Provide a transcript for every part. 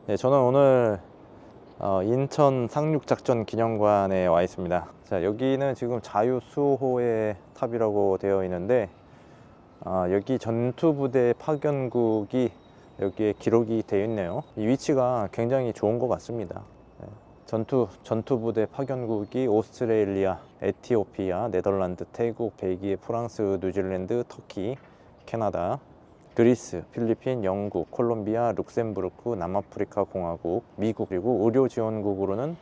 네, 저는 오늘 인천 상륙작전 기념관에 와 있습니다. 자, 여기는 지금 자유수호의 탑이라고 되어 있는데 여기 전투부대 파견국이 여기에 기록이 되어 있네요. 이 위치가 굉장히 좋은 것 같습니다. 네, 전투부대 파견국이 오스트레일리아, 에티오피아, 네덜란드, 태국, 벨기에, 프랑스, 뉴질랜드, 터키, 캐나다, 그리스, 필리핀, 영국, 콜롬비아, 룩셈부르크, 남아프리카 공화국, 미국, 그리고 의료지원국으로는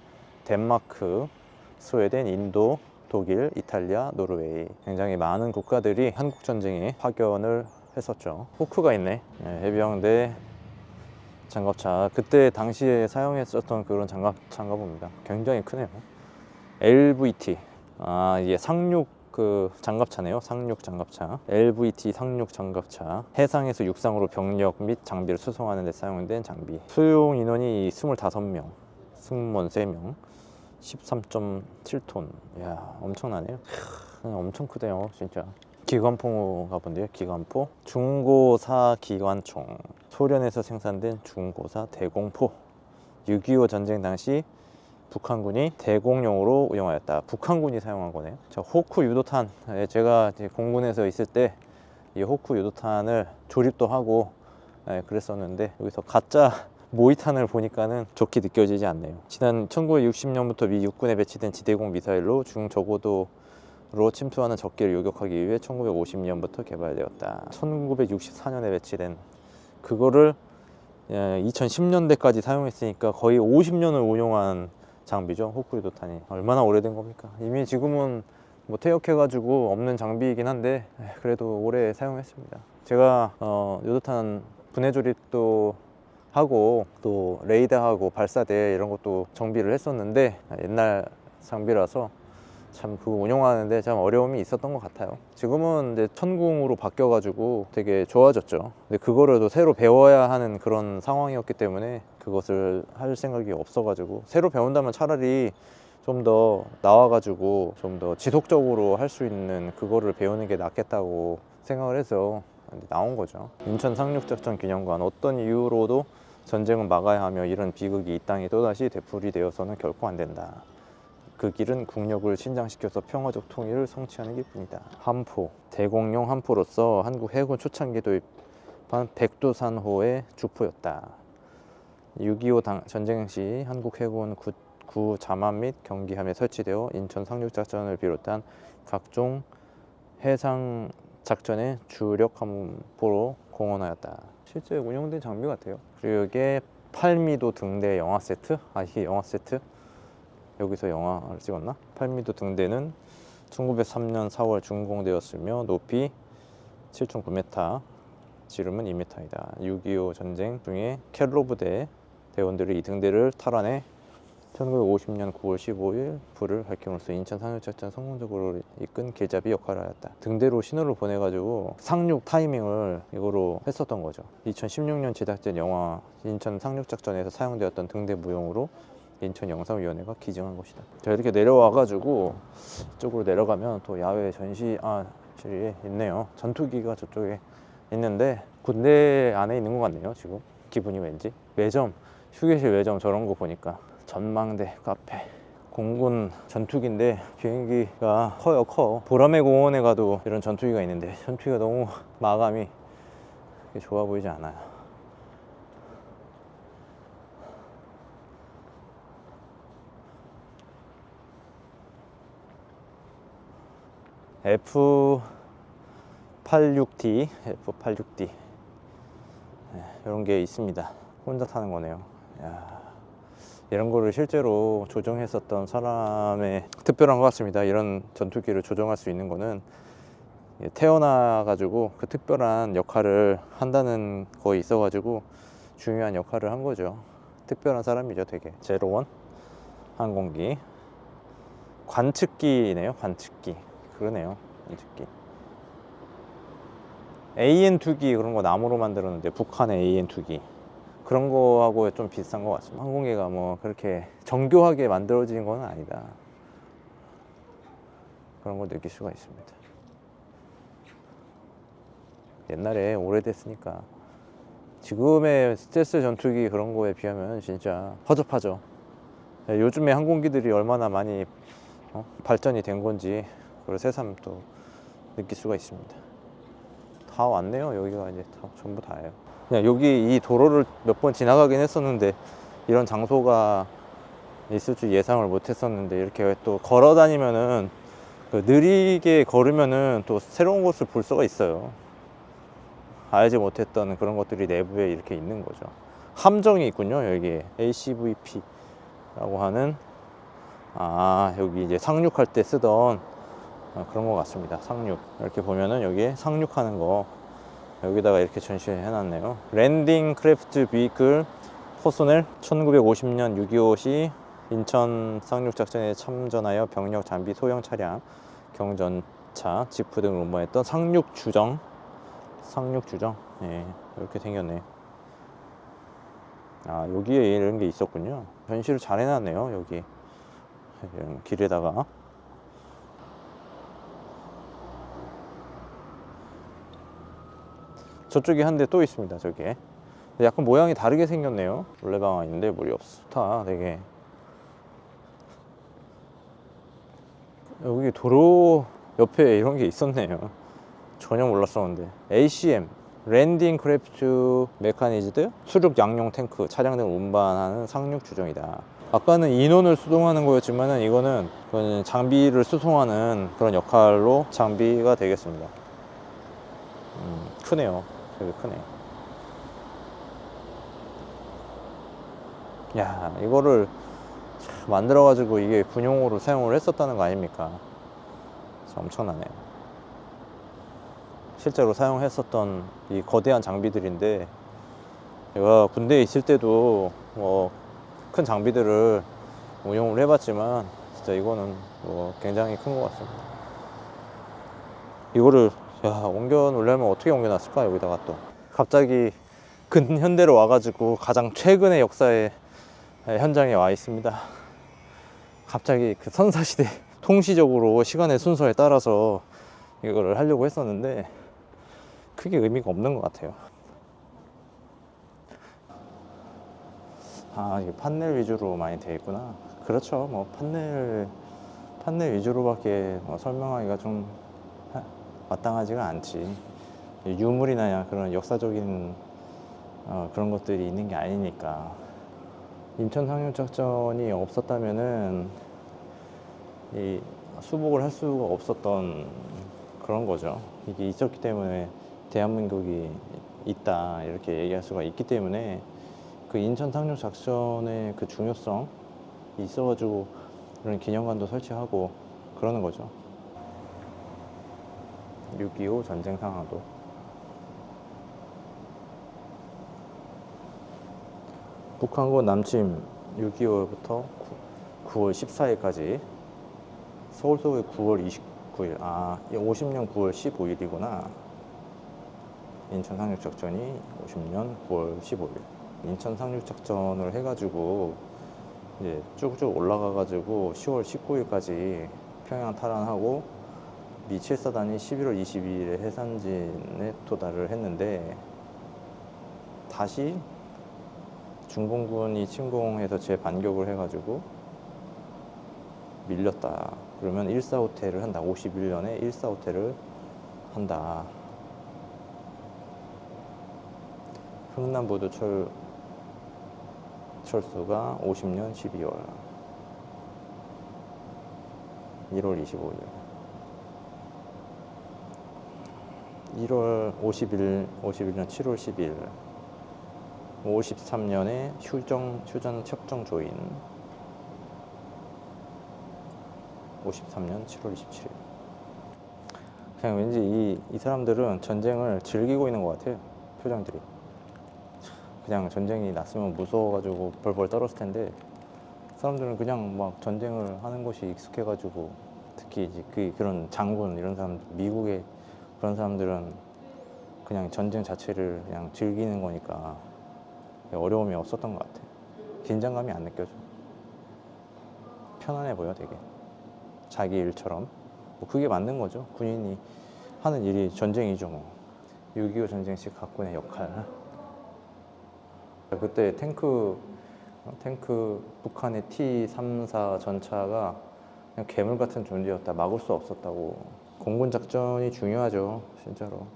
덴마크, 스웨덴, 인도, 독일, 이탈리아, 노르웨이. 굉장히 많은 국가들이 한국전쟁에 파견을 했었죠. 호크가 있네. 네, 해병대 장갑차. 그때 당시에 사용했었던 그런 장갑입니다. 굉장히 크네요. LVT. 이게 상륙 장갑차네요. 상륙 장갑차. LVT 상륙 장갑차. 해상에서 육상으로 병력 및 장비를 수송하는 데 사용된 장비. 수용 인원이 25명, 승무원 3명, 13.7톤. 이야, 엄청나네요. 엄청 크대요, 진짜. 기관포가 본데요. 기관포. 중고사 기관총. 소련에서 생산된 중고사 대공포. 6.25 전쟁 당시 북한군이 대공용으로 운영하였다. 북한군이 사용한 거네요. 저 호크 유도탄, 제가 공군에서 있을 때 이 호크 유도탄을 조립도 하고 그랬었는데, 여기서 가짜 모의탄을 보니까는 좋게 느껴지지 않네요. 지난 1960년부터 미 육군에 배치된 지대공 미사일로 중저고도로 침투하는 적기를 요격하기 위해 1950년부터 개발되었다. 1964년에 배치된 그거를 2010년대까지 사용했으니까 거의 50년을 운용한 장비죠. 호크 유도탄이 얼마나 오래된 겁니까? 이미 지금은 뭐 퇴역해가지고 없는 장비이긴 한데 그래도 오래 사용했습니다. 제가 유도탄 분해 조립도 하고 또 레이더하고 발사대 이런 것도 정비를 했었는데, 옛날 장비라서 참 그거 운용하는데 참 어려움이 있었던 것 같아요. 지금은 이제 천궁으로 바뀌어가지고 되게 좋아졌죠. 근데 그거를 새로 배워야 하는 그런 상황이었기 때문에 그것을 할 생각이 없어가지고, 새로 배운다면 차라리 좀 더 나와가지고 좀 더 지속적으로 할 수 있는 그거를 배우는 게 낫겠다고 생각을 해서 나온 거죠. 인천 상륙작전 기념관. 어떤 이유로도 전쟁은 막아야 하며 이런 비극이 이 땅에 또다시 되풀이되어서는 결코 안 된다. 그 길은 국력을 신장시켜서 평화적 통일을 성취하는 길뿐이다. 함포. 대공용 함포로서 한국 해군 초창기 도입한 백두산호의 주포였다. 6.25 전쟁 시 한국 해군 구 잠함 및 경기함에 설치되어 인천 상륙작전을 비롯한 각종 해상 작전의 주력 함포로 공헌하였다. 실제 운영된 장비 같아요. 그리고 이게 8미도 등대 영화 세트. 이게 영화 세트. 여기서 영화를 찍었나? 8미도 등대는 1903년 4월 준공되었으며 높이 7.9m, 지름은 2m이다. 6.25 전쟁 중에 켈로 부대 대원들이 이 등대를 탈환해 1950년 9월 15일 불을 밝힘으로써 인천 상륙작전 성공적으로 이끈 길잡이 역할을 하였다. 등대로 신호를 보내가지고 상륙 타이밍을 이거로 했었던 거죠. 2016년 제작된 영화 인천 상륙작전에서 사용되었던 등대 무용으로 인천영상위원회가 기증한 것이다. 제가 이렇게 내려와가지고 이쪽으로 내려가면 또 야외 전시실이 있네요. 전투기가 저쪽에 있는데 군대 안에 있는 것 같네요. 지금 기분이 왠지. 매점, 휴게실 매점 저런 거 보니까 전망대, 카페. 공군 전투기인데 비행기가 커요. 보라매 공원에 가도 이런 전투기가 있는데 전투기가 너무 마감이 좋아 보이지 않아요. F86D 이런 게 있습니다. 혼자 타는 거네요. 이런 거를 실제로 조종했었던 사람의 특별한 것 같습니다. 이런 전투기를 조종할 수 있는 거는 태어나가지고 그 특별한 역할을 한다는 거에 있어가지고 중요한 역할을 한 거죠. 특별한 사람이죠, 되게. 제로원 항공기. 관측기네요, 관측기. 그러네요, 관측기. AN2기 그런 거 나무로 만들었는데, 북한의 AN2기 그런 거하고 좀 비슷한 것 같습니다. 항공기가 뭐 그렇게 정교하게 만들어진 건 아니다. 그런 걸 느낄 수가 있습니다. 옛날에 오래됐으니까 지금의 스텔스 전투기 그런 거에 비하면 진짜 허접하죠. 요즘에 항공기들이 얼마나 많이 발전이 된 건지 그걸 새삼 또 느낄 수가 있습니다. 다 왔네요. 여기가 이제 다 전부 다예요. 그냥 여기 이 도로를 몇 번 지나가긴 했었는데 이런 장소가 있을 줄 예상을 못 했었는데 이렇게 또 걸어 다니면은 느리게 걸으면은 또 새로운 곳을 볼 수가 있어요. 알지 못했던 그런 것들이 내부에 이렇게 있는 거죠. 함정이 있군요. 여기에 ACVP라고 하는 여기 이제 상륙할 때 쓰던 그런 것 같습니다. 상륙 이렇게 보면은 여기에 상륙하는 거 여기다가 이렇게 전시해 놨네요. 랜딩 크래프트 비클 퍼소넬 1950년 6.25시 인천 상륙작전에 참전하여 병력 장비 소형 차량 경전차 지프 등을 운반했던 상륙주정 예, 이렇게 생겼네. 여기에 이런 게 있었군요. 전시를 잘 해놨네요. 여기 길에다가 저쪽에 한 대 또 있습니다. 저게 약간 모양이 다르게 생겼네요. 물레방아인데 물이 없어. 좋다 되게. 여기 도로 옆에 이런 게 있었네요. 전혀 몰랐었는데. ACM 랜딩 크래프트 메커니즈드 수륙 양용 탱크 차량 등 운반하는 상륙 주정이다. 아까는 인원을 수송하는 거였지만은 이거는 장비를 수송하는 그런 역할로 장비가 되겠습니다. 크네요. 되게 크네. 야, 이거를 만들어 가지고 이게 군용으로 사용을 했었다는 거 아닙니까? 엄청나네요. 실제로 사용했었던 이 거대한 장비들인데 제가 군대에 있을 때도 뭐 큰 장비들을 운용을 해봤지만 진짜 이거는 뭐 굉장히 큰 것 같습니다. 이거를 옮겨 놓으려면 어떻게 옮겨 놨을까? 여기다가 또 갑자기 근현대로 와가지고 가장 최근의 역사의 현장에 와 있습니다. 갑자기 그 선사시대 통시적으로 시간의 순서에 따라서 이거를 하려고 했었는데 크게 의미가 없는 것 같아요. 이게 판넬 위주로 많이 되어 있구나. 그렇죠. 뭐 판넬 위주로밖에 설명하기가 좀 마땅하지가 않지. 유물이나 그런 역사적인 그런 것들이 있는 게 아니니까. 인천 상륙작전이 없었다면은 이 수복을 할 수가 없었던 그런 거죠. 이게 있었기 때문에 대한민국이 있다 이렇게 얘기할 수가 있기 때문에 그 인천 상륙작전의 그 중요성이 있어가지고 그런 기념관도 설치하고 그러는 거죠. 6.25 전쟁 상황도 북한군 남침 6.25부터 9월 14일까지 서울 소의 9월 29일 50년 9월 15일이구나. 인천 상륙작전이 50년 9월 15일 인천 상륙작전을 해가지고 이제 쭉쭉 올라가가지고 10월 19일까지 평양 탈환하고 미 7사단이 11월 22일에 해산진에 도달을 했는데 다시 중공군이 침공해서 재반격을 해가지고 밀렸다. 그러면 1.4호퇴를 한다. 51년에 1.4호퇴를 한다. 흥남부두 철수가 50년 12월 1월 25일 1월 51년 7월 10일 53년에 휴전 협정 조인 53년 7월 27일 그냥 왠지 이 사람들은 전쟁을 즐기고 있는 것 같아요. 표정들이 그냥 전쟁이 났으면 무서워가지고 벌벌 떨었을 텐데 사람들은 그냥 막 전쟁을 하는 것이 익숙해가지고 특히 이제 그런 장군 이런 사람 미국의 그런 사람들은 그냥 전쟁 자체를 그냥 즐기는 거니까 어려움이 없었던 것 같아요. 긴장감이 안 느껴져. 편안해 보여 되게. 자기 일처럼. 뭐 그게 맞는 거죠. 군인이 하는 일이 전쟁이죠 뭐. 6.25 전쟁 시 각군의 역할. 그때 탱크 북한의 T-34 전차가 그냥 괴물 같은 존재였다. 막을 수 없었다고. 공군 작전이 중요하죠, 진짜로.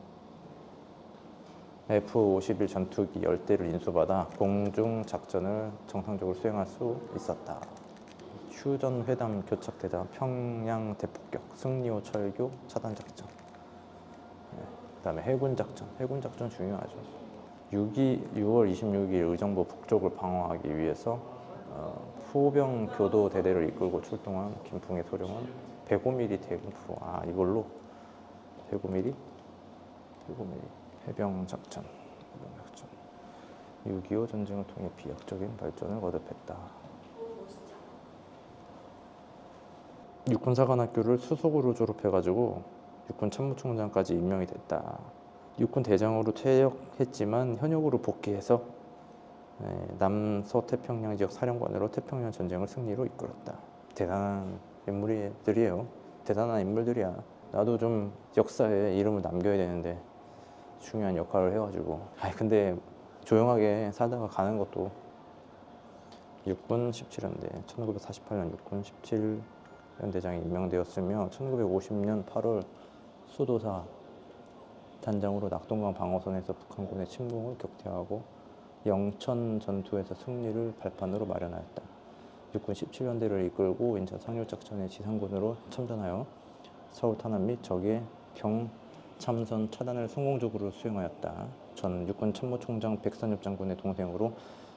F-51 전투기 10대를 인수받아 공중 작전을 정상적으로 수행할 수 있었다. 휴전 회담 교착되자 평양 대폭격, 승리호 철교 차단 작전. 그다음에 해군 작전 중요하죠. 6월 26일 의정부 북쪽을 방어하기 위해서 후병 교도 대대를 이끌고 출동한 김풍의 소령은 105mm 대공포. 이걸로 105mm 해병 작전. 6.25 전쟁을 통해 비약적인 발전을 거듭했다. 육군사관학교를 수석으로 졸업해가지고 육군 참모총장까지 임명이 됐다. 육군 대장으로 퇴역했지만 현역으로 복귀해서 남서태평양 지역 사령관으로 태평양 전쟁을 승리로 이끌었다. 대단한 인물들이에요. 대단한 인물들이야. 나도 좀 역사에 이름을 남겨야 되는데 중요한 역할을 해가지고. 근데 조용하게 살다가 가는 것도. 육군 17연대 1948년 육군 17연대장이 임명되었으며 1950년 8월 수도사 단장으로 낙동강 방어선에서 북한군의 침공을 격퇴하고 영천 전투에서 승리를 발판으로 마련하였다. 육군 17연대를 이끌고 인천 상륙작전의 지상군으로 참전하여 서울 탄압 및 적의 경참선 차단을 성공적으로 수행하였다. 전 육군 참모총장 백선엽 장군의 동생으로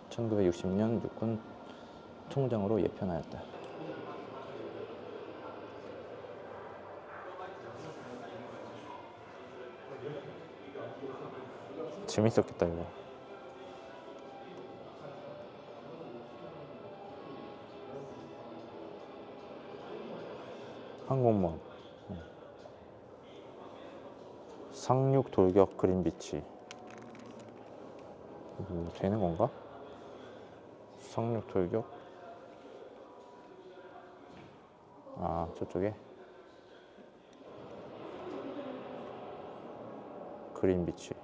1960년 육군 총장으로 예편하였다. 재밌었겠다 이거. 항공모함. 상륙 돌격 그린비치. 되는 건가? 상륙 돌격. 저쪽에 그린비치.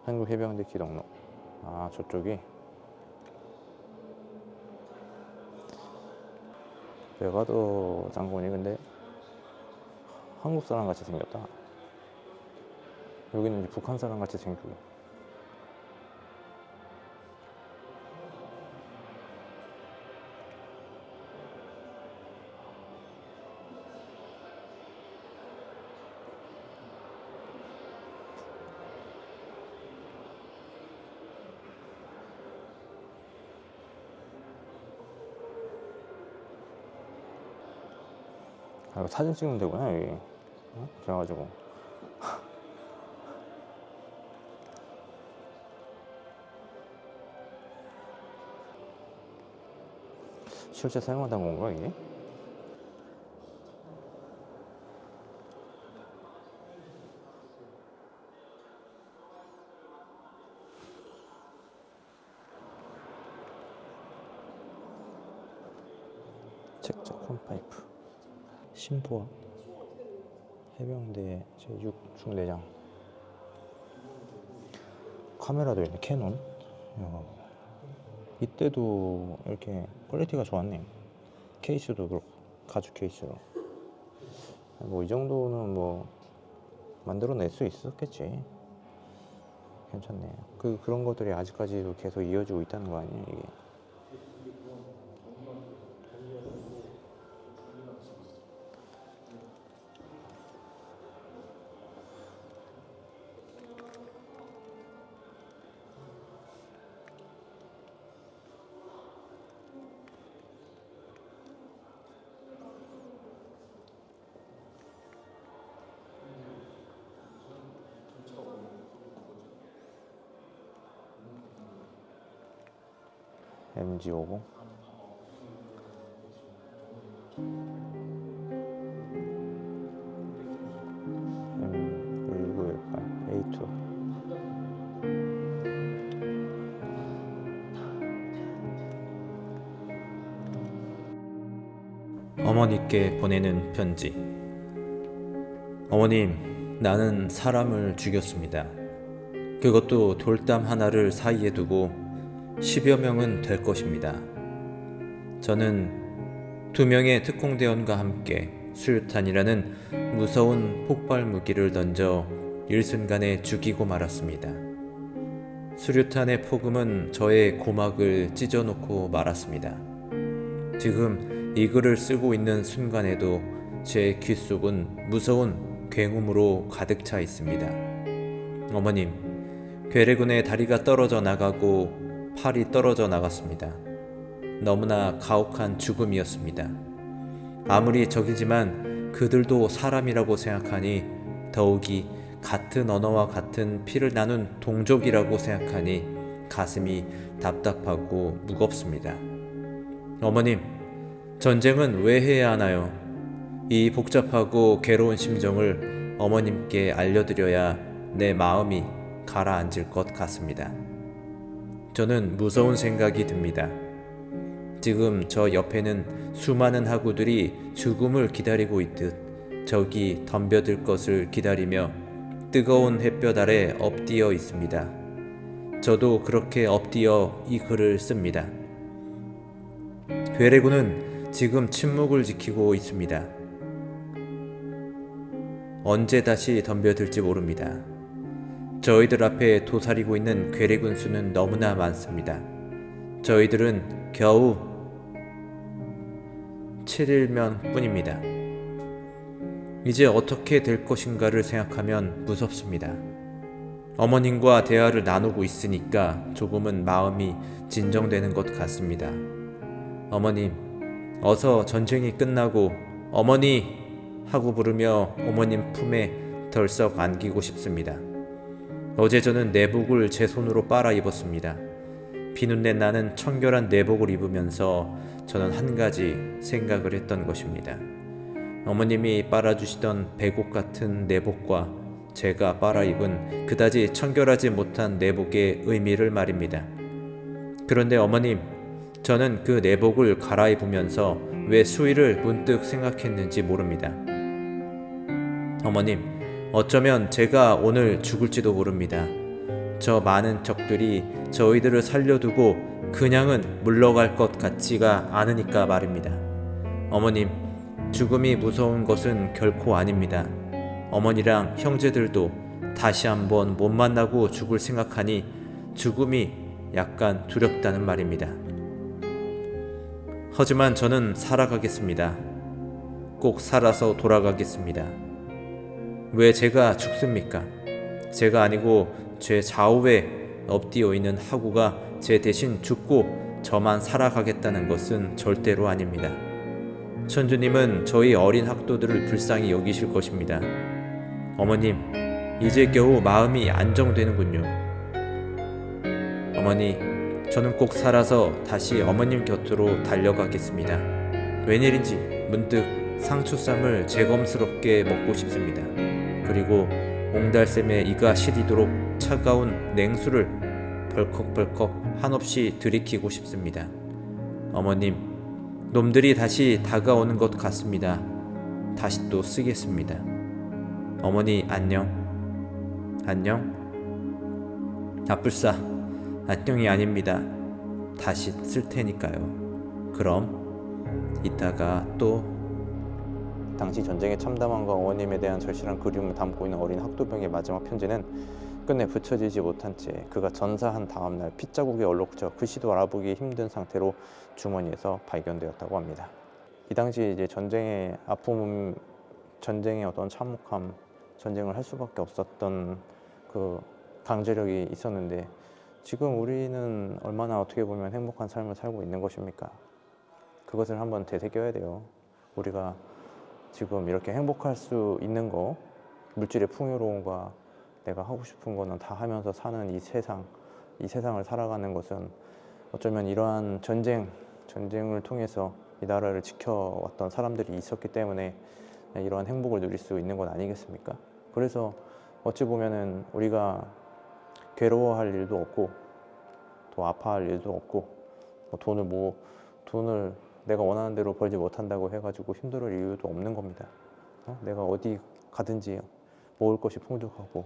한국해병대 기동로. 저쪽이. 메가더 장군이 근데 한국 사람 같이 생겼다. 여기는 이제 북한 사람 같이 생기고. 이거 사진 찍으면 되구나 여기. 그래가지고 실제 사용하던 건가 이게? 책자 콘파이프. 신보아 해병대 제6중대장. 카메라도 있네. 캐논. 이때도 이렇게 퀄리티가 좋았네. 케이스도 그렇고 가죽 케이스로. 뭐 이 정도는 뭐 만들어낼 수 있었겠지. 괜찮네. 그런 것들이 아직까지도 계속 이어지고 있다는 거 아니에요 이게. MG50. M1918 A2. 어머니께 보내는 편지. 어머님, 나는 사람을 죽였습니다. 그것도 돌담 하나를 사이에 두고 10여 명은 될 것입니다. 저는 2명의 특공대원과 함께 수류탄이라는 무서운 폭발 무기를 던져 일순간에 죽이고 말았습니다. 수류탄의 폭음은 저의 고막을 찢어놓고 말았습니다. 지금 이 글을 쓰고 있는 순간에도 제 귓속은 무서운 굉음으로 가득 차 있습니다. 어머님, 괴뢰군의 다리가 떨어져 나가고 팔이 떨어져 나갔습니다. 너무나 가혹한 죽음이었습니다. 아무리 적이지만 그들도 사람이라고 생각하니, 더욱이 같은 언어와 같은 피를 나눈 동족이라고 생각하니 가슴이 답답하고 무겁습니다. 어머님, 전쟁은 왜 해야 하나요? 이 복잡하고 괴로운 심정을 어머님께 알려드려야 내 마음이 가라앉을 것 같습니다. 저는 무서운 생각이 듭니다. 지금 저 옆에는 수많은 학우들이 죽음을 기다리고 있듯 저기 덤벼들 것을 기다리며 뜨거운 햇볕 아래 엎드려 있습니다. 저도 그렇게 엎드려 이 글을 씁니다. 괴뢰군은 지금 침묵을 지키고 있습니다. 언제 다시 덤벼들지 모릅니다. 저희들 앞에 도사리고 있는 괴뢰군 수는 너무나 많습니다. 저희들은 겨우 7일면 뿐입니다. 이제 어떻게 될 것인가를 생각하면 무섭습니다. 어머님과 대화를 나누고 있으니까 조금은 마음이 진정되는 것 같습니다. 어머님, 어서 전쟁이 끝나고 어머니 하고 부르며 어머님 품에 덜썩 안기고 싶습니다. 어제 저는 내복을 제 손으로 빨아 입었습니다. 비린내 나는 청결한 내복을 입으면서 저는 한 가지 생각을 했던 것입니다. 어머님이 빨아주시던 백옥 같은 내복과 제가 빨아 입은 그다지 청결하지 못한 내복의 의미를 말입니다. 그런데 어머님, 저는 그 내복을 갈아입으면서 왜 수위를 문득 생각했는지 모릅니다. 어머님, 어쩌면 제가 오늘 죽을지도 모릅니다. 저 많은 적들이 저희들을 살려두고 그냥은 물러갈 것 같지가 않으니까 말입니다. 어머님, 죽음이 무서운 것은 결코 아닙니다. 어머니랑 형제들도 다시 한번 못 만나고 죽을 생각하니 죽음이 약간 두렵다는 말입니다. 하지만 저는 살아가겠습니다. 꼭 살아서 돌아가겠습니다. 왜 제가 죽습니까? 제가 아니고 제 좌우에 엎드려 있는 학우가 제 대신 죽고 저만 살아가겠다는 것은 절대로 아닙니다. 천주님은 저희 어린 학도들을 불쌍히 여기실 것입니다. 어머님, 이제 겨우 마음이 안정되는군요. 어머니, 저는 꼭 살아서 다시 어머님 곁으로 달려가겠습니다. 웬일인지 문득 상추쌈을 재검스럽게 먹고 싶습니다. 그리고 옹달샘에 이가 시리도록 차가운 냉수를 벌컥벌컥 한없이 들이키고 싶습니다. 어머님, 놈들이 다시 다가오는 것 같습니다. 다시 또 쓰겠습니다. 어머니 안녕. 안녕? 아뿔싸, 안녕이 아닙니다. 다시 쓸 테니까요. 그럼 이따가 또. 당시 전쟁의 참담함과 어머님에 대한 절실한 그리움을 담고 있는 어린 학도병의 마지막 편지는 끝내 붙여지지 못한 채 그가 전사한 다음날 핏자국에 얼룩져 글씨도 알아보기 힘든 상태로 주머니에서 발견되었다고 합니다. 이 당시 이제 전쟁의 아픔, 전쟁의 어떤 참혹함, 전쟁을 할 수밖에 없었던 그 강제력이 있었는데, 지금 우리는 얼마나 어떻게 보면 행복한 삶을 살고 있는 것입니까? 그것을 한번 되새겨야 돼요. 우리가 지금 이렇게 행복할 수 있는 거, 물질의 풍요로움과 내가 하고 싶은 거는 다 하면서 사는 이 세상을 살아가는 것은 어쩌면 이러한 전쟁을 통해서 이 나라를 지켜왔던 사람들이 있었기 때문에 이러한 행복을 누릴 수 있는 것 아니겠습니까? 그래서 어찌 보면은 우리가 괴로워할 일도 없고 또 아파할 일도 없고, 돈을 내가 원하는 대로 벌지 못한다고 해가지고 힘들 이유도 없는 겁니다. 내가 어디 가든지 먹을 것이 풍족하고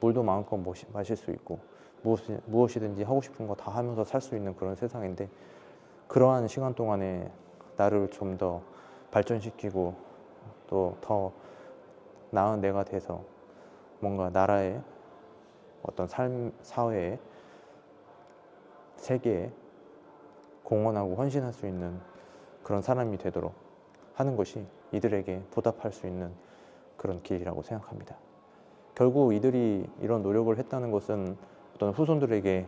물도 마음껏 마실 수 있고 무엇이든지 하고 싶은 거 다 하면서 살 수 있는 그런 세상인데, 그러한 시간 동안에 나를 좀 더 발전시키고 또 더 나은 내가 돼서 뭔가 나라의 어떤 삶, 사회에, 세계에 공헌하고 헌신할 수 있는 그런 사람이 되도록 하는 것이 이들에게 보답할 수 있는 그런 길이라고 생각합니다. 결국 이들이 이런 노력을 했다는 것은 어떤 후손들에게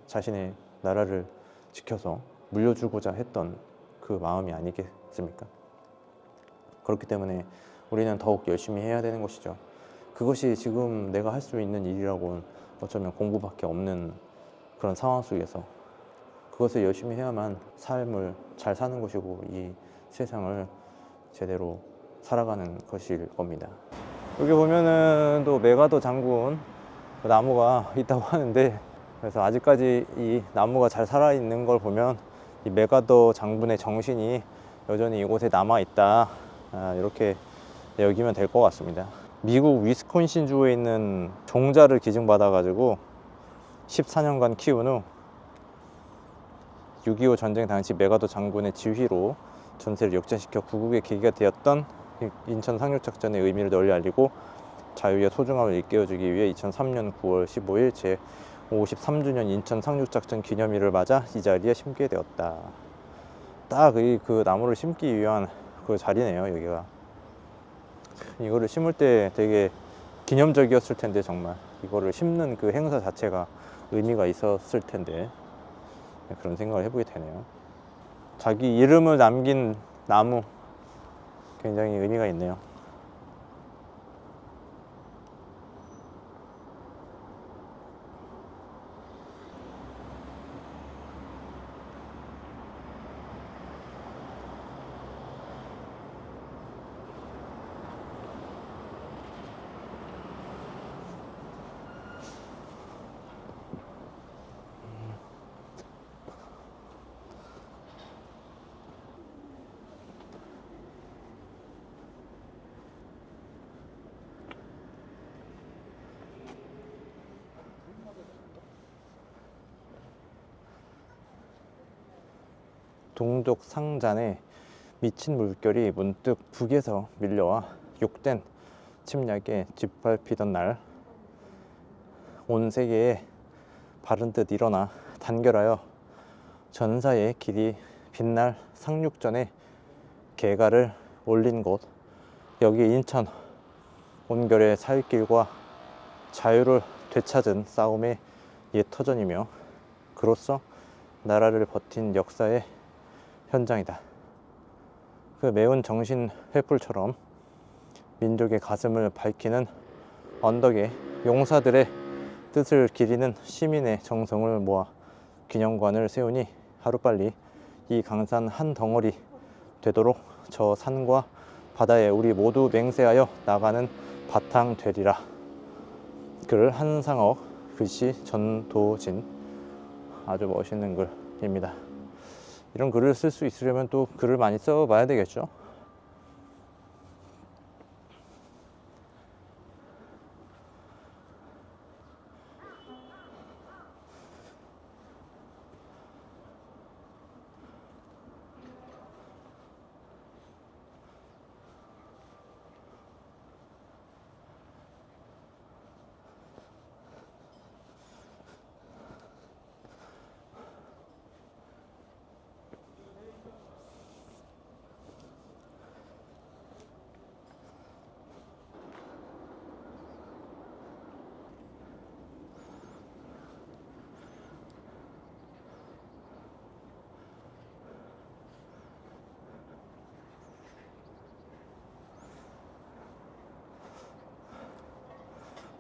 자신의 나라를 지켜서 물려주고자 했던 그 마음이 아니겠습니까? 그렇기 때문에 우리는 더욱 열심히 해야 되는 것이죠. 그것이 지금 내가 할 수 있는 일이라고는 어쩌면 공부밖에 없는 그런 상황 속에서 그것을 열심히 해야만 삶을 잘 사는 것이고 이 세상을 제대로 살아가는 것일 겁니다. 여기 보면은 또 메가더 장군 나무가 있다고 하는데, 그래서 아직까지 이 나무가 잘 살아있는 걸 보면 이 메가더 장군의 정신이 여전히 이곳에 남아있다, 이렇게 여기면 될 것 같습니다. 미국 위스콘신 주에 있는 종자를 기증받아 가지고 14년간 키운 후 6.25 전쟁 당시 메가더 장군의 지휘로 전세를 역전시켜 구국의 계기가 되었던 인천 상륙작전의 의미를 널리 알리고 자유의 소중함을 일깨워주기 위해 2003년 9월 15일 제 53주년 인천 상륙작전 기념일을 맞아 이 자리에 심게 되었다. 딱 그 나무를 심기 위한 그 자리네요, 여기가. 이거를 심을 때 되게 기념적이었을 텐데, 정말 이거를 심는 그 행사 자체가 의미가 있었을 텐데, 그런 생각을 해보게 되네요. 자기 이름을 남긴 나무, 굉장히 의미가 있네요. 동족 상잔에 미친 물결이 문득 북에서 밀려와 욕된 침략에 짓밟히던 날, 온 세계에 바른 듯 일어나 단결하여 전사의 길이 빛날 상륙전에 개가를 올린 곳, 여기 인천, 온결의 살길과 자유를 되찾은 싸움의 옛 터전이며 그로써 나라를 버틴 역사의 현장이다. 그 매운 정신 횃불처럼 민족의 가슴을 밝히는 언덕에 용사들의 뜻을 기리는 시민의 정성을 모아 기념관을 세우니 하루빨리 이 강산 한 덩어리 되도록 저 산과 바다에 우리 모두 맹세하여 나가는 바탕 되리라. 글 한상억, 글씨 전도진. 아주 멋있는 글입니다. 이런 글을 쓸 수 있으려면 또 글을 많이 써봐야 되겠죠.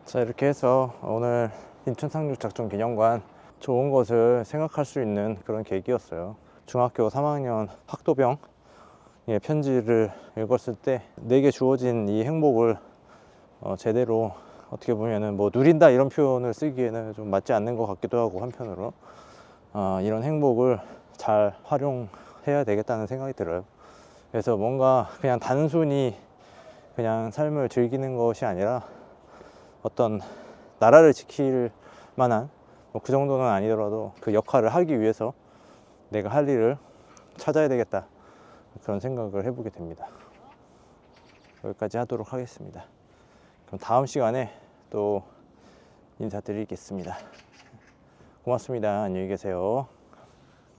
자, 이렇게 해서 오늘 인천 상륙작전 기념관 좋은 것을 생각할 수 있는 그런 계기였어요. 중학교 3학년 학도병의 편지를 읽었을 때 내게 주어진 이 행복을 제대로 어떻게 보면은 뭐 누린다 이런 표현을 쓰기에는 좀 맞지 않는 것 같기도 하고, 한편으로 이런 행복을 잘 활용해야 되겠다는 생각이 들어요. 그래서 뭔가 그냥 단순히 그냥 삶을 즐기는 것이 아니라 어떤 나라를 지킬 만한 뭐 그 정도는 아니더라도 그 역할을 하기 위해서 내가 할 일을 찾아야 되겠다, 그런 생각을 해보게 됩니다. 여기까지 하도록 하겠습니다. 그럼 다음 시간에 또 인사드리겠습니다. 고맙습니다. 안녕히 계세요.